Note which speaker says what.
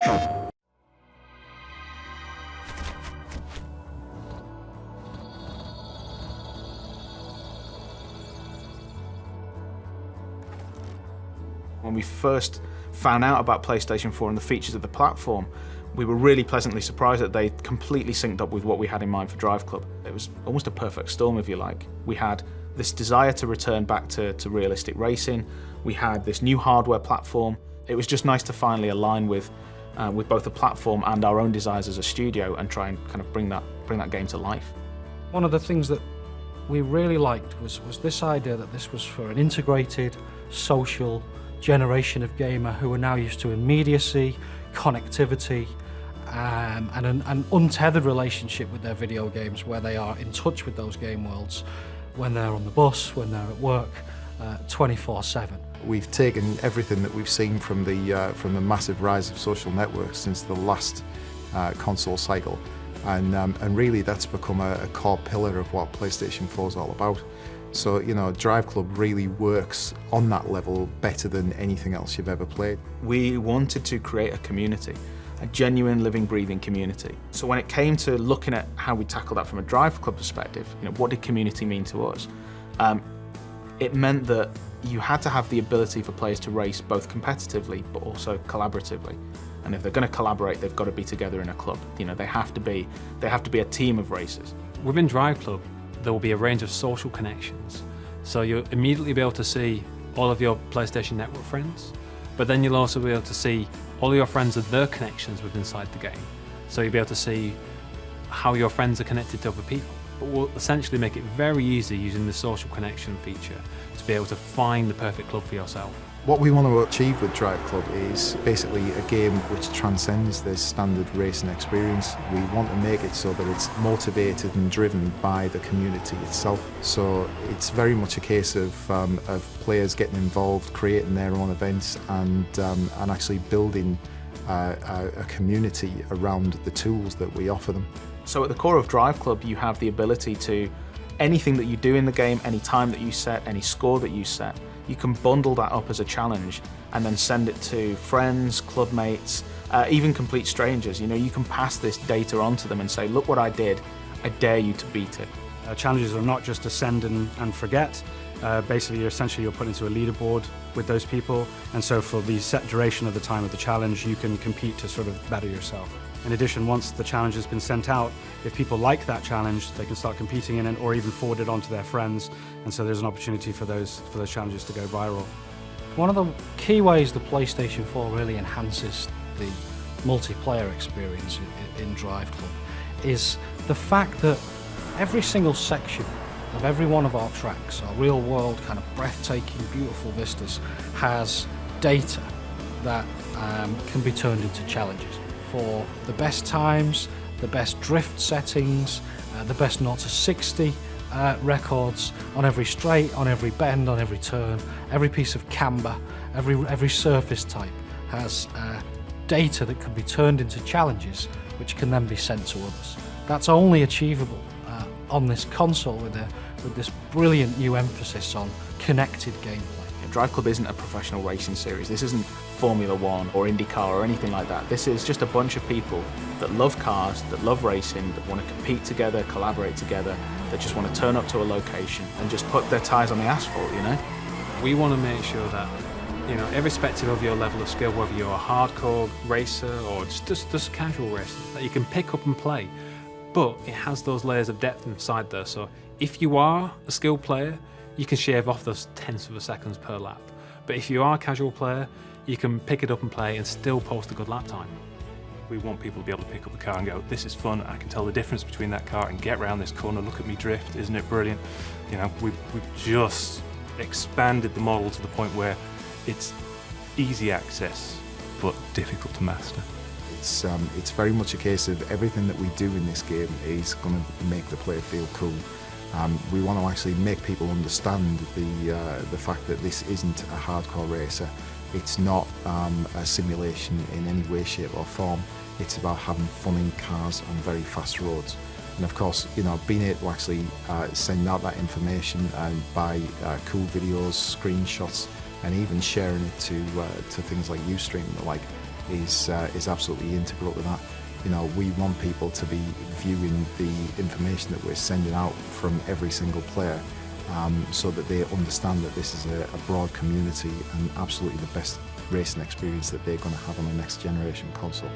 Speaker 1: When we first found out about PlayStation 4 and the features of the platform, we were really pleasantly surprised that they completely synced up with what we had in mind for DriveClub. It was almost a perfect storm, if you like. We had this desire to return back to realistic racing. We had this new hardware platform. It was just nice to finally align with both the platform and our own desires as a studio and try and kind of bring that game to life.
Speaker 2: One of the things that we really liked was this idea that this was for an integrated, social generation of gamer who are now used to immediacy, connectivity, and an untethered relationship with their video games, where they are in touch with those game worlds when they're on the bus, when they're at work, 24/7.
Speaker 3: We've taken everything that we've seen from the massive rise of social networks since the last console cycle, and really that's become a core pillar of what PlayStation 4 is all about. So, you know, DriveClub really works on that level better than anything else you've ever played.
Speaker 1: We wanted to create a community, a genuine, living, breathing community. So when it came to looking at how we tackle that from a DriveClub perspective, you know, what did community mean to us? It meant that you had to have the ability for players to race both competitively but also collaboratively. And if they're going to collaborate, they've got to be together in a club. You know, they have to be a team of racers.
Speaker 4: Within DriveClub, there will be a range of social connections. So you'll immediately be able to see all of your PlayStation Network friends, but then you'll also be able to see all of your friends and their connections within inside the game. So you'll be able to see how your friends are connected to other people. But we'll essentially make it very easy using the social connection feature to be able to find the perfect club for yourself.
Speaker 3: What we want to achieve with DriveClub is basically a game which transcends the standard racing experience. We want to make it so that it's motivated and driven by the community itself. So it's very much a case of players getting involved, creating their own events, and actually building a community around the tools that we offer them.
Speaker 1: So at the core of DriveClub, you have the ability to, anything that you do in the game, any time that you set, any score that you set, you can bundle that up as a challenge and then send it to friends, club mates, even complete strangers. You know, you can pass this data on to them and say, look what I did, I dare you to beat it.
Speaker 5: Challenges are not just to send and forget. Basically, you're put into a leaderboard with those people, and so for the set duration of the time of the challenge, you can compete to sort of better yourself. In addition, once the challenge has been sent out, if people like that challenge, they can start competing in it or even forward it on to their friends, and so there's an opportunity for those challenges to go viral.
Speaker 2: One of the key ways the PlayStation 4 really enhances the multiplayer experience in DriveClub is the fact that every single section of every one of our tracks, our real-world kind of breathtaking, beautiful vistas, has data that can be turned into challenges for the best times, the best drift settings, the best 0 to 60 records on every straight, on every bend, on every turn, every piece of camber, every surface type has data that can be turned into challenges which can then be sent to others. That's only achievable on this console with this brilliant new emphasis on connected gameplay.
Speaker 1: DriveClub isn't a professional racing series. This isn't Formula One or IndyCar or anything like that. This is just a bunch of people that love cars, that love racing, that want to compete together, collaborate together, that just want to turn up to a location and just put their tyres on the asphalt, you know?
Speaker 4: We want to make sure that, you know, irrespective of your level of skill, whether you're a hardcore racer or just casual racer, that you can pick up and play. But it has those layers of depth inside there. So if you are a skilled player, you can shave off those tenths of a seconds per lap. But if you are a casual player, you can pick it up and play and still post a good lap time.
Speaker 6: We want people to be able to pick up a car and go, this is fun, I can tell the difference between that car and get around this corner, look at me drift, isn't it brilliant? You know, we've just expanded the model to the point where it's easy access, but difficult to master.
Speaker 3: It's very much a case of everything that we do in this game is going to make the player feel cool. We want to actually make people understand the fact that this isn't a hardcore racer. It's not a simulation in any way, shape or form. It's about having fun in cars on very fast roads. And of course, you know, being able to actually send out that information and buy cool videos, screenshots, and even sharing it to things like Ustream and the like, is absolutely integral to that. You know, we want people to be viewing the information that we're sending out from every single player, so that they understand that this is a broad community and absolutely the best racing experience that they're going to have on the next generation console.